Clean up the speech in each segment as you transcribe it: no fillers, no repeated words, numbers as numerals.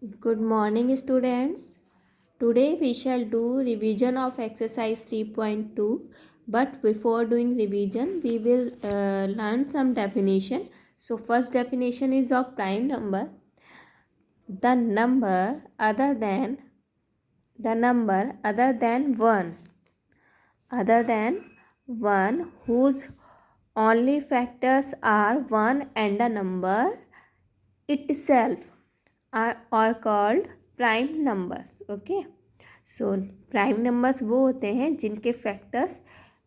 Good morning, students. Today we shall do revision of exercise 3.2. But before doing revision, we will learn some definition. So first definition is of prime number. The number other than 1, whose only factors are 1 and the number itself are called prime numbers. Okay, so prime numbers वो होते हैं जिनके factors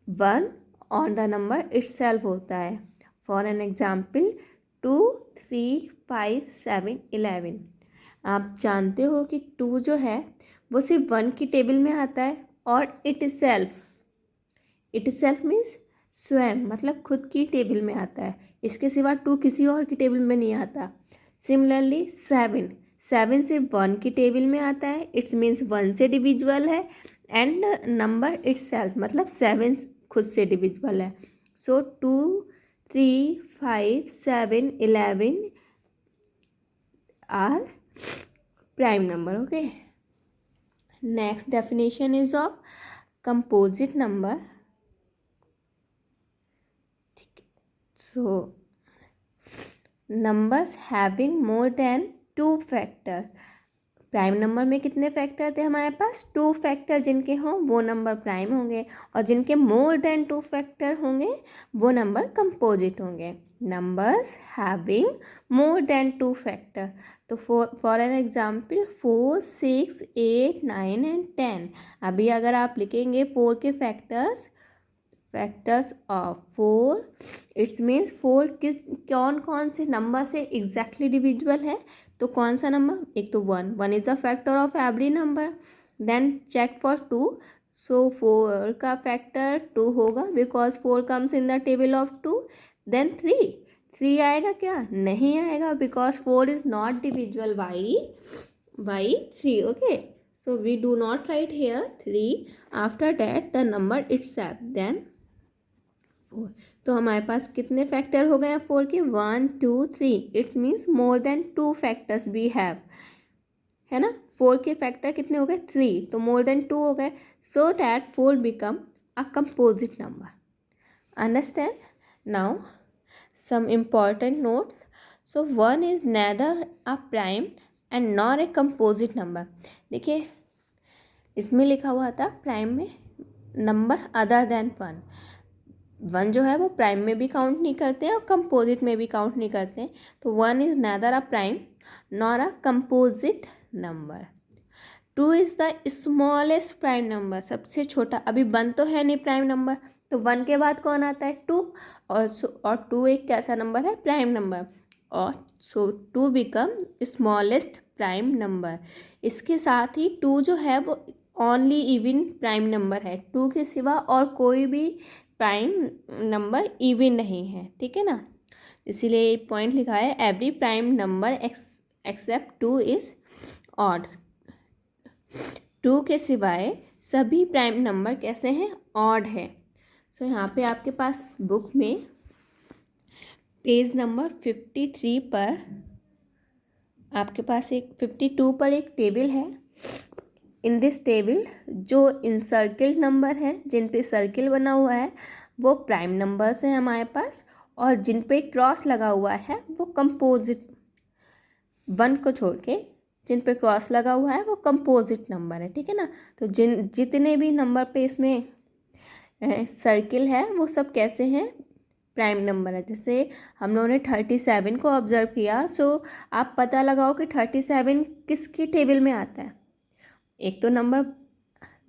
1 और the number itself होता है. For an example 2, 3, 5, 7, 11. आप जानते हो कि 2 जो है वो सिर्फ 1 की टेबल में आता है और itself मीन्स स्वयं, मतलब खुद की टेबल में आता है. इसके सिवा 2 किसी और की टेबल में नहीं आता. सिमिलरली 7 सिर्फ 1 की टेबल में आता है. इट्स मीन्स 1 से डिविजिबल है. एंड नंबर इटसेल्फ मतलब 7 खुद से डिविजिबल है. So 2, 3, 5, 7, 11 are prime number. Okay, next definition is of composite number. So numbers having more than 2 factors. Prime number में कितने फैक्टर थे हमारे पास? 2 फैक्टर जिनके हों वो नंबर प्राइम होंगे, और जिनके मोर देन 2 फैक्टर होंगे वो नंबर कंपोजिट होंगे. Numbers having more than 2 factor. तो फॉर एन एग्जाम्पल 4, 6, 8, 9 एंड 10. अभी अगर आप लिखेंगे 4 के फैक्टर्स ऑफ 4, इट्स मीन्स 4 किस कौन कौन से नंबर से एग्जैक्टली डिविजिबल है. तो कौन सा नंबर? एक तो 1 is the factor of every number. Then check for 2. So 4 का फैक्टर 2 होगा because 4 comes in the table of 2. Then 3 आएगा क्या? नहीं आएगा because 4 is not divisible by 3. Okay, so we do not write here 3. After that the number itself, then 4. तो हमारे पास कितने factor हो गए 4 के? 1, 2, 3. It's means more than 2 factors we have, है ना. 4 के फैक्टर कितने हो गए? 3. तो मोर देन 2 हो गए. So that 4 become a composite number. Understand? Now some important notes. So 1 is neither a prime and nor a composite number. देखिए इसमें लिखा हुआ था प्राइम में नंबर अदर देन 1 जो है वो प्राइम में भी काउंट नहीं करते हैं और कंपोजिट में भी काउंट नहीं करते हैं. तो 1 is neither a prime nor a composite number. 2 is the smallest prime number, सबसे छोटा. अभी 1 तो है नहीं प्राइम नंबर, तो 1 के बाद कौन आता है? 2. और 2 एक कैसा नंबर है? Prime number. और सो 2 बिकम स्मॉलेस्ट प्राइम नंबर. इसके साथ ही 2 जो है वो ओनली इवन प्राइम नंबर है. 2 के सिवा और कोई भी प्राइम नंबर इवन नहीं है. ठीक है ना, इसीलिए पॉइंट लिखा है every prime number except 2 is odd. 2 के सिवाय सभी प्राइम नंबर कैसे हैं? ऑड है. सो यहाँ पे आपके पास बुक में पेज नंबर 53 पर आपके पास एक 52 पर एक टेबल है. इन दिस टेबल जो इनसर्किल्ड नंबर हैं, जिन पे सर्किल बना हुआ है, वो प्राइम नंबर्स हैं हमारे पास, और जिन पे क्रॉस लगा हुआ है वो कंपोजिट. 1 को छोड़ के जिन पे क्रॉस लगा हुआ है वो कंपोजिट नंबर है. ठीक है ना. तो जितने भी नंबर पे इसमें सर्किल है वो सब कैसे हैं? प्राइम नंबर है. जैसे हम लोगों ने 37 को ऑब्जर्व किया. सो आप पता लगाओ कि 37 किसकी टेबल में आता है. एक तो नंबर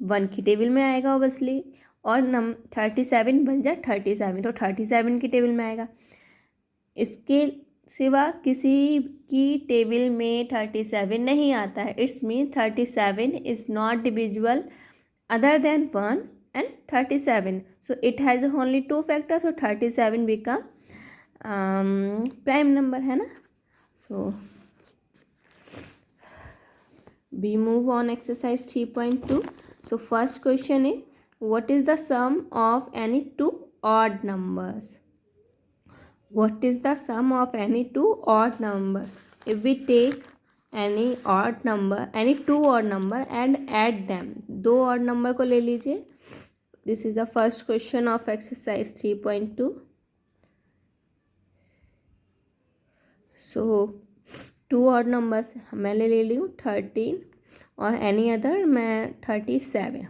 1 की टेबल में आएगा ओबियसली, और 37 बन जाए 37 तो 37 की टेबल में आएगा. इसके सिवा किसी की टेबल में 37 नहीं आता है. It's mean 37 is not divisible other than 1 and 37. So it has only 2 factors, so 37 become prime number, है ना. So we move on exercise 3.2. So first question is, what is the sum of any two odd numbers? What is the sum of any two odd numbers? If we take any odd number, any two odd number and add them. दो odd number को ले लीजिए। This is the first question of exercise 3.2। So two odd numbers मैं ले ली हूँ 13 और any other मैं 37।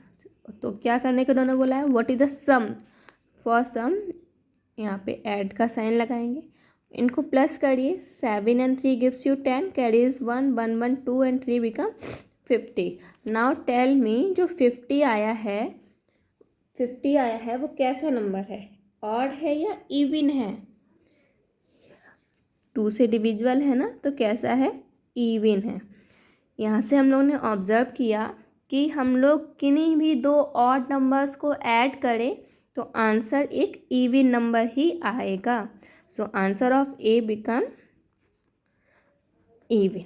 तो क्या करने के उन्होंने बोला है, what is the sum. For sum यहाँ पे ऐड का साइन लगाएंगे, इनको प्लस करिए। 7 and 3 gives you 10, carries 1, 1 1 2 and 3 become 50। Now tell me, जो 50 आया है वो कैसा नंबर है, ऑड है या इवन है। 2 से डिविजिबल है ना, तो कैसा है, इवन है। यहाँ से हम लोग ने ऑब्जर्व किया कि हम लोग किन्हीं भी दो ऑड नंबर्स को ऐड करें तो आंसर एक इवन नंबर ही आएगा। So answer of A become even.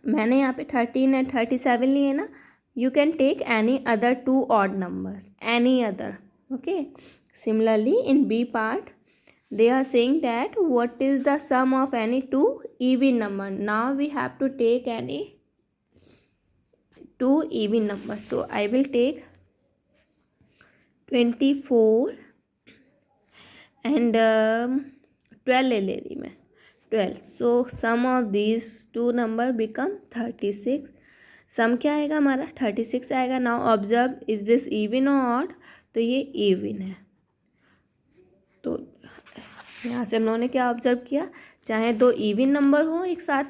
मैंने यहाँ पे 13 एंड 37 लिए ना, you can take any other two odd numbers, any other. Okay, similarly in B part they are saying that what is the sum of any two even number. Now we have to take any two even numbers. So I will take 24 and 12 ले ली मैं, 12। So sum of these two number become 36। सम क्या आएगा हमारा, 36 आएगा। Now observe, is this even और odd, तो ये even है। तो यहाँ से हम लोगों ने क्या ऑब्जर्व किया, चाहे दो इवन नंबर हो एक साथ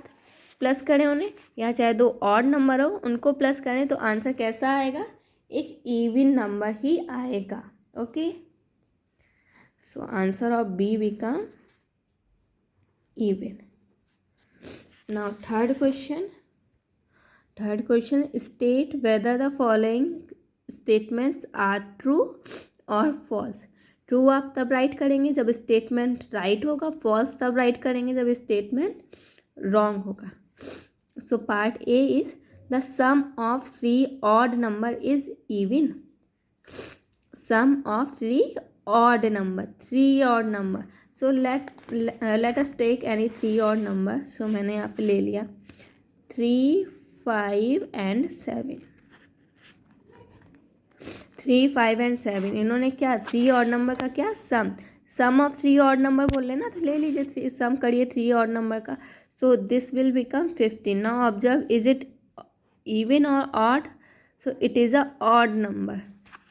प्लस करें उन्हें, या चाहे दो ऑड नंबर हो उनको प्लस करें, तो आंसर कैसा आएगा, एक इवन नंबर ही आएगा। Okay, so answer of B become even. Now third question, state whether the following statements are true और फॉल्स। ट्रू आप तब राइट करेंगे जब स्टेटमेंट राइट होगा, फॉल्स तब राइट करेंगे जब स्टेटमेंट रॉन्ग होगा। So part A is the sum of 3 odd number is even. Sum of 3 odd number. So let us take any 3 odd number. So मैंने यहाँ पे ले लिया 3, 5 and 7। 3, 5 and 7 इन्होंने क्या, 3 ऑड नंबर का क्या, सम ऑफ 3 ऑड नंबर बोल रहे ना, तो ले लीजिए सम करिए 3 ऑड नंबर का। So this will become 15। Now observe, is it even और odd. So it is a odd number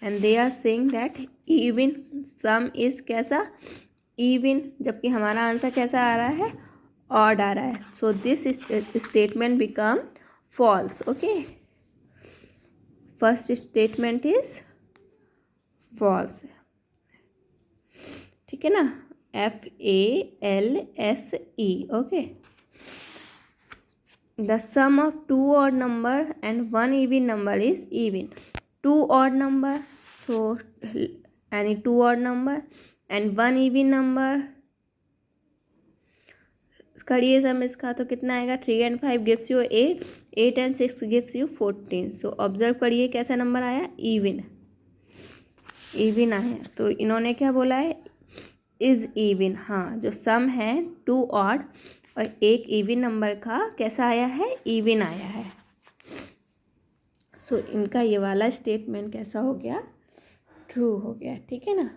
and they are saying that even sum is कैसा, इवन, जबकि हमारा आंसर कैसा आ रहा है, ऑड आ रहा है। So this statement become false. Okay, first statement is false, ठीक है ना, FALSE। Okay, the sum of 2 odd number and 1 even number is even. 2 odd number, so any 2 odd number and 1 even number, करिए sum इसका, तो कितना आएगा, 3 and 5 gives you 8, 8 and 6 gives you 14। So observe करिए कैसा नंबर आया, even आया। तो इन्होंने क्या बोला है, इज इवन। हाँ, जो सम है 2 ऑड और एक इवन नंबर का कैसा आया है, इवन आया है। सो इनका ये वाला स्टेटमेंट कैसा हो गया, ट्रू हो गया, ठीक है ना।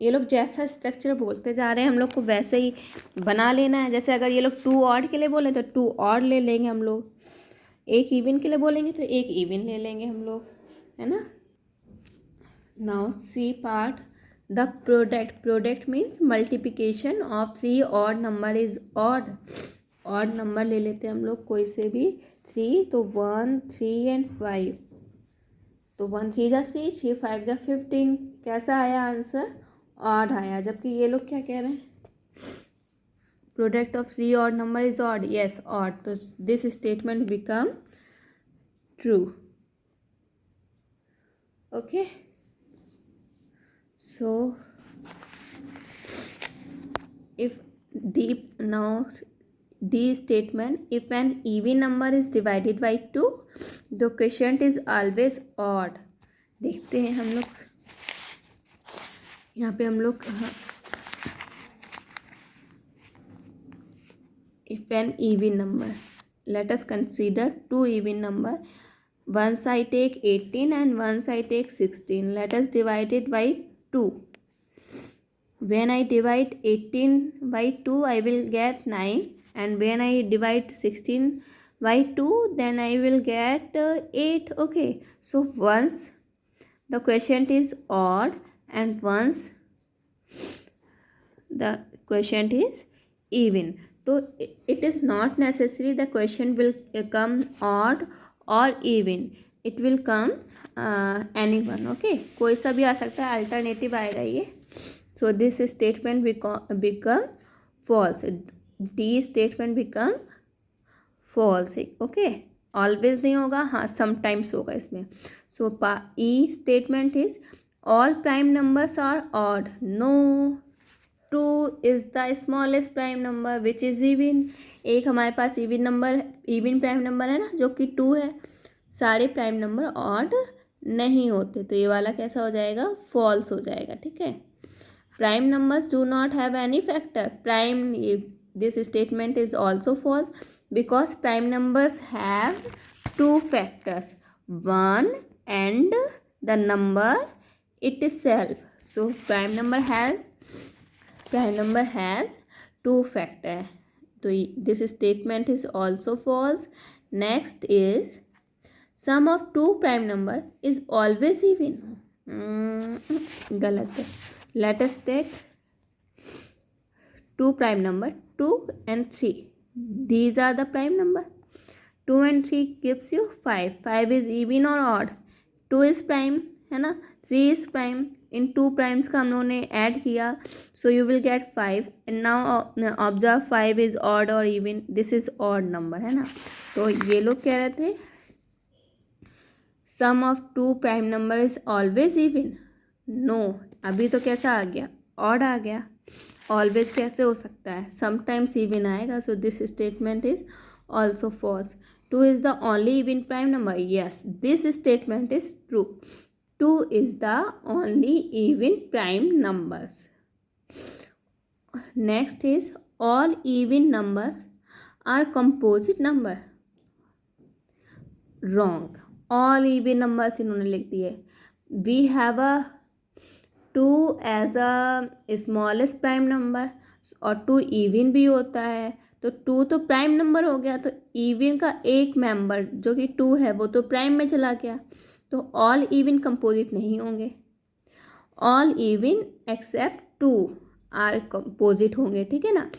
ये लोग जैसा स्ट्रक्चर बोलते जा रहे हैं हम लोग को वैसे ही बना लेना है। जैसे अगर ये लोग 2 ऑड के लिए बोले तो 2 ऑड ले लेंगे हम लोग, एक इवन के लिए बोलेंगे तो एक इवन ले लेंगे हम लोग, है ना। Now C part, the product means multiplication of 3 odd number is odd. Odd number ले लेते हैं हम लोग कोई से भी, 3, तो 1, 3 and 5। तो 1 3 जा 3, 3 5 जा 15। कैसा आया आंसर, ऑड आया। जबकि ये लोग क्या कह रहे हैं, product of 3 odd number is odd, yes odd. तो this statement become true. Okay, so if the statement, if an even number is divided by 2 the quotient is always odd। देखते हैं हम लोग यहाँ पे, हम लोग if an even number, let us consider two even number. Once I take 18 and once I take 16. Let us divide it by 2. When I divide 18 by 2, I will get 9, and when I divide 16 by 2, then I will get 8. Okay, so once the quotient is odd and once the quotient is even. So it is not necessary the quotient will come odd or even. It will come anyone. Okay, कोई सा भी आ सकता है, alternative आएगा ये. So this statement become false. D statement become false. Okay, always नहीं होगा, हाँ sometimes होगा इसमें. So E statement is all prime numbers are odd. No, 2 is the smallest prime number which is even. एक हमारे पास even number, even prime number है ना, जो कि 2 है. सारे prime number odd नहीं होते, तो ये वाला कैसा हो जाएगा, false हो जाएगा. ठीक है. Prime numbers do not have any factor. This statement is also false because prime numbers have two factors, 1 and the number itself. So prime number has two factor. So this statement is also false. Next is sum of two prime number is always even. गलत है. Let us take two prime number 2 and 3. These are the prime number. 2 and 3 gives you 5. 5 is even or odd. 2 is prime है ना, 3 is prime. In 2 primes का हम लोगों ने add किया, so you will get 5. And now observe 5 is odd or even. This is odd number है ना. तो ये लोग कह रहे थे sum of two prime number is always even. No, अभी तो कैसा आ गया, odd आ गया. Always कैसे हो सकता है, sometimes even आएगा. So this statement is also false. 2 is the only even prime number. Yes, this statement is true. 2 is the only even prime numbers. Next is all even numbers are composite number. Wrong. All even numbers इन्होंने लिख दिए. We have a 2 as a smallest prime number और 2 even भी होता है, तो 2 तो prime number हो गया, तो इवन का एक मेंबर जो कि 2 है वो तो प्राइम में चला गया, तो ऑल इवन कंपोजिट नहीं होंगे. All even except 2 are composite होंगे. ठीक है ना.